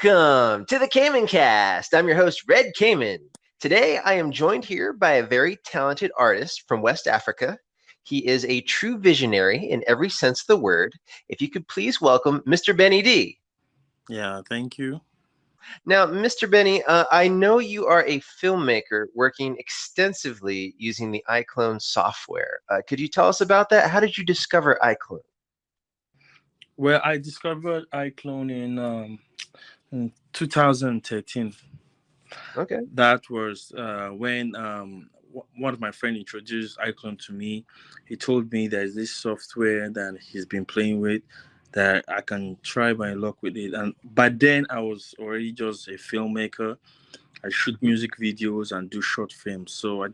Welcome to the Cayman Cast. I'm your host, Red Cayman. Today, I am joined here by a very talented artist from West Africa. He is a true visionary in every sense of the word. If you could please welcome Mr. Benny D. Yeah, thank you. Now, Mr. Benny, I know you are a filmmaker working extensively using the iClone software. Could you tell us about that? How did you discover iClone? Well, I discovered iClone in 2013. Okay. That was when one of my friends introduced iClone to me. He told me there's this software that he's been playing with that I can try my luck with it. And by then, I was already just a filmmaker. I shoot Mhm, music videos and do short films. So mhm, I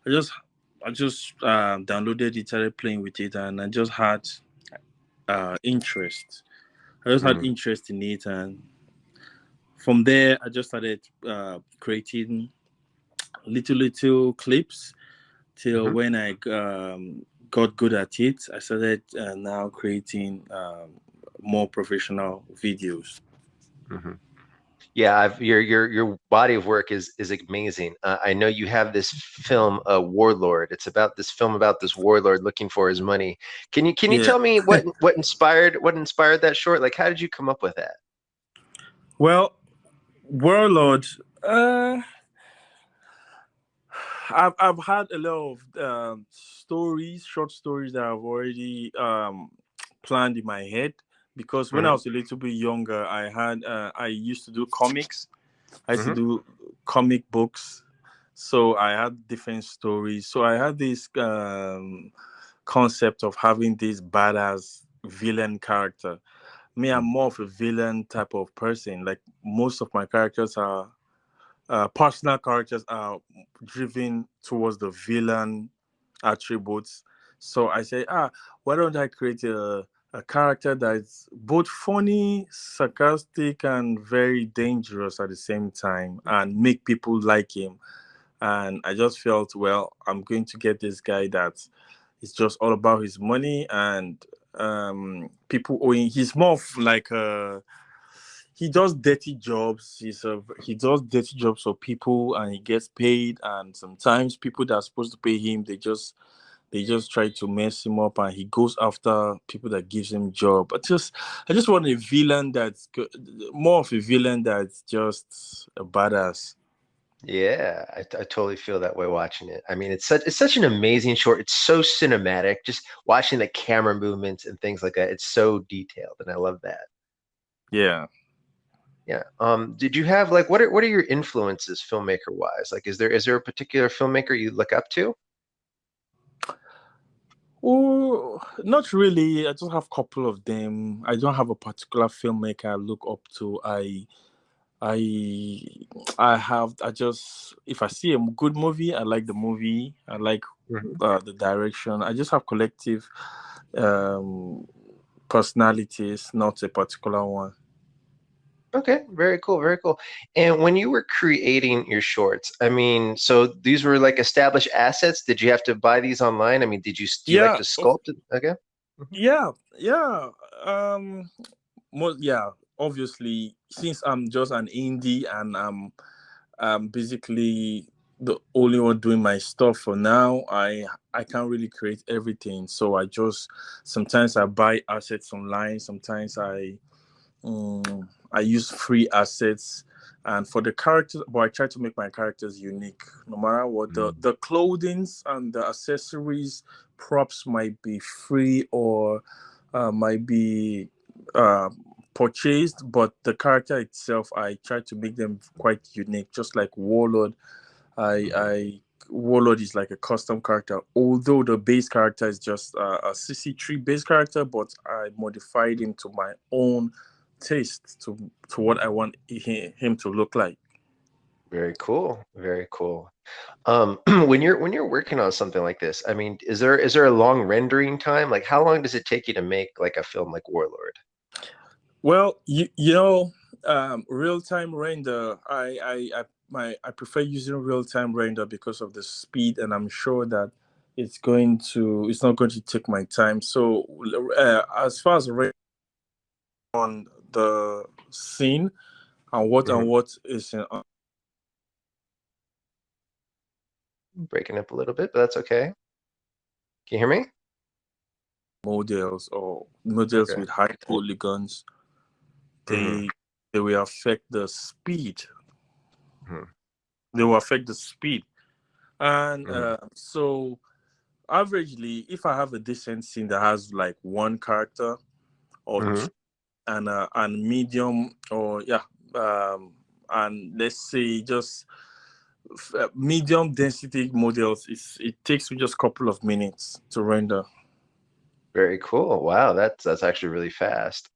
just, I just downloaded it, started playing with it, and I just had interest. I just had mhm, interest in it, and from there, I just started creating little clips till mhm, when I got good at it. I started now creating more professional videos. mhm. Yeah, your body of work is amazing. I know you have this film, Warlord. It's about this film about this warlord looking for his money. Can you Yeah. tell me what inspired that short? Like, how did you come up with that? Well, Warlord. Uh, I've had a lot of stories, short stories that I've already planned in my head because when I Hmm. was a little bit younger, I used to do comics. I used to Hmm. do comic books, so I had different stories. So I had this concept of having this badass villain character. Me, I'm more of a villain type of person. Like most of my characters are personal characters are driven towards the villain attributes. So I say, why don't I create a character that's both funny, sarcastic, and very dangerous at the same time, and make people like him. And I just felt, well, I'm going to get this guy that is just all about his money and people owing. He's more of like a he does dirty jobs. He does dirty jobs for people, and he gets paid. And sometimes people that are supposed to pay him, they just try to mess him up, and he goes after people that gives him job. I just want a villain more of a villain that's just a badass. Yeah, I totally feel that way watching it. I mean, it's such an amazing short. It's so cinematic. Just watching the camera movements and things like that. It's so detailed, and I love that. Yeah. Yeah. Did you have like what are your influences filmmaker wise? Like, is there a particular filmmaker you look up to? Oh, not really. I just have a couple of them. I don't have a particular filmmaker I look up to. I I just if I see a good movie, I like the movie. I like Mhm. the direction. I just have collective um, personalities, not a particular one. Okay, very cool, very cool. And when you were creating your shorts, I mean, so these were like established assets. Did you have to buy these online? I mean, do you like Yeah, to sculpt it? Okay. Mhm. yeah. Um, yeah. Obviously, since I'm just an indie and I'm basically the only one doing my stuff for now. I can't really create everything, so I just sometimes I buy assets online. Sometimes I use free assets, and for the characters, but I try to make my characters unique. No matter what, the clothings and the accessories, props might be free or might be uh, purchased, but the character itself, I try to make them quite unique. Just like Warlord, Mhm. I Warlord is like a custom character, although the base character is just a CC3 base character, but I modified him to my own taste to what I want him to look like. Very cool, very cool. When you're working on something like this, I mean, is there a long rendering time? Like, how long does it take you to make like a film like Warlord? Well, real time render. I prefer using real time render because of the speed, and I'm sure that it's not going to take my time. So as far as on the seen, and what Mhm. is in Breaking up a little bit, but that's okay. Can you hear me? models or models Okay. with high polygons. Mhm. They will affect the speed. Mhm. They will affect the speed, and Mhm. so averagely, if I have a decent scene that has like one character or Mhm. two, and medium or yeah, and let's say just medium density models, it takes me just a couple of minutes to render. Very cool. Wow, that's actually really fast.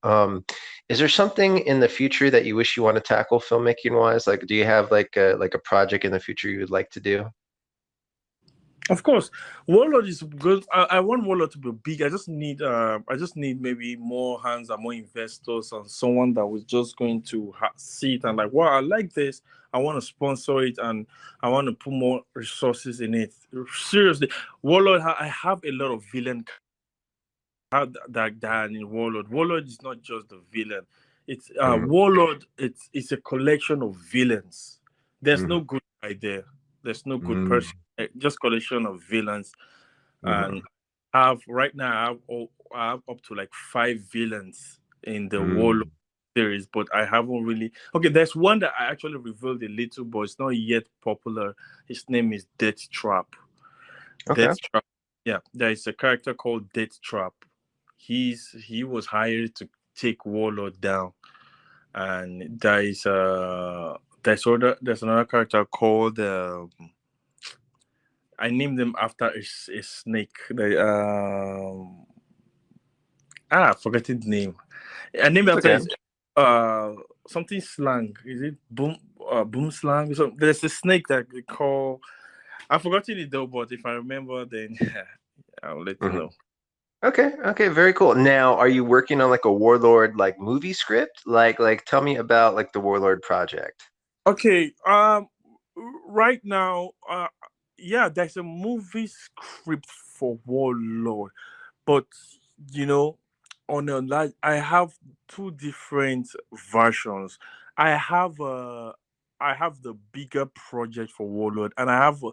Is there something in the future that you wish you want to tackle filmmaking wise? Like, do you have like a project in the future you would like to do? Of course, Warlord is good. I want Warlord to be big. I just need maybe more hands and more investors and someone that was just going to see it and like, wow, I like this. I want to sponsor it and I want to put more resources in it. Seriously, Warlord, I have a lot of villain that in Warlord. Warlord is not just the villain. It's Mhm. Warlord. It's a collection of villains. There's Mhm. no good guy there. There's no good person. Mhm. Just collection of villains. And Mhm. have right now I have up to like 5 villains in the Warlord Mhm. series, but I haven't really. Okay, there's one that I actually revealed a little, but it's not yet popular. His name is Death Trap. Okay. Death Trap. Yeah, there is a character called Death Trap. He was hired to take Warlord down, and there's another character called I named them after a snake. Forgetting the name. I named It's after okay. his uh something slang. Is it boom slang? So there's a snake that they call. I've forgotten it though, but if I remember, then I'll let you Mhm. know. Okay, okay, very cool. Now, are you working on like a Warlord like movie script? Like tell me about like the Warlord project. Okay. Right now, yeah, there's a movie script for Warlord, but you know, on a like, I have two different versions. I have I have the bigger project for Warlord, and I have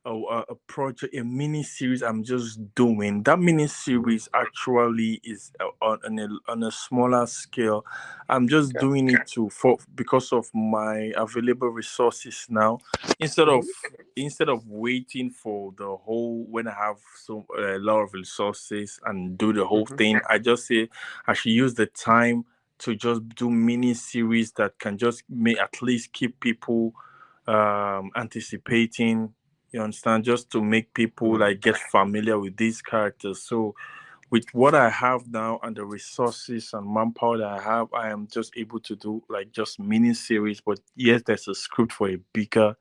a project, a mini series I'm just doing. That mini Mhm. series actually is on a smaller scale. I'm just Okay. doing it to for because of my available resources now. Instead of Mhm. instead of waiting for the whole when I have so a lot of resources and do the whole Mhm. thing, I just say I should use the time to just do mini series that can just may at least keep people anticipating. You understand? Just to make people Mhm. like get familiar with these characters. So with what I have now and the resources and manpower that I have, I am just able to do like just mini series. But yes, there's a script for a bigger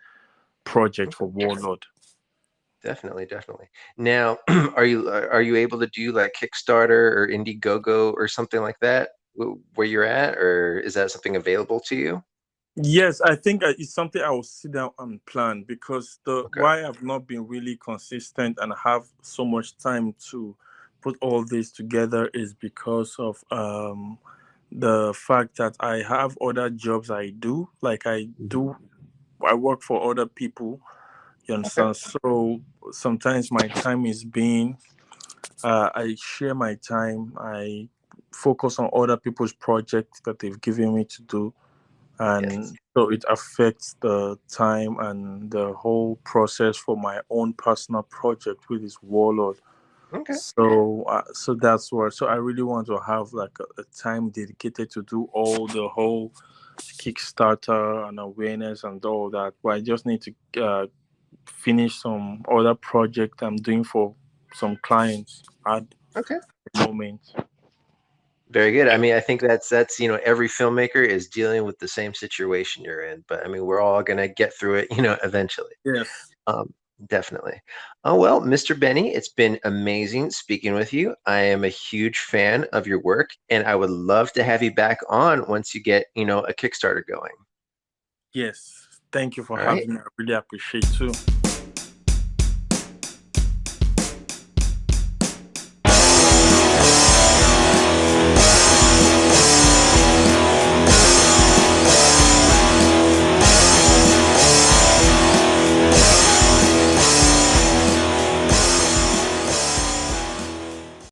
project for Okay. Warlord. Definitely, definitely. Now, are you able to do like Kickstarter or Indiegogo or something like that where you're at, or is that something available to you? Yes, I think it's something I will sit down and plan because the Okay. why I've not been really consistent and have so much time to put all this together is because of the fact that I have other jobs I do. Like Mhm. I work for other people. You Okay. understand? So sometimes my time is being I share my time. I focus on other people's projects that they've given me to do, Yes. and so it affects the time and the whole process for my own personal project, which is Warlord. Okay. So that's where. So I really want to have like a time dedicated to do all the whole Kickstarter and awareness and all that. But I just need to finish some other project I'm doing for some clients at Okay. the moment. Very good. I mean, I think that's every filmmaker is dealing with the same situation you're in, but I mean, we're all gonna get through it, eventually. Yes. Um, Definitely. Oh, well, Mr. Benny, it's been amazing speaking with you. I am a huge fan of your work, and I would love to have you back on once you get a Kickstarter going. Yes. Thank you for All right. having me. I really appreciate too.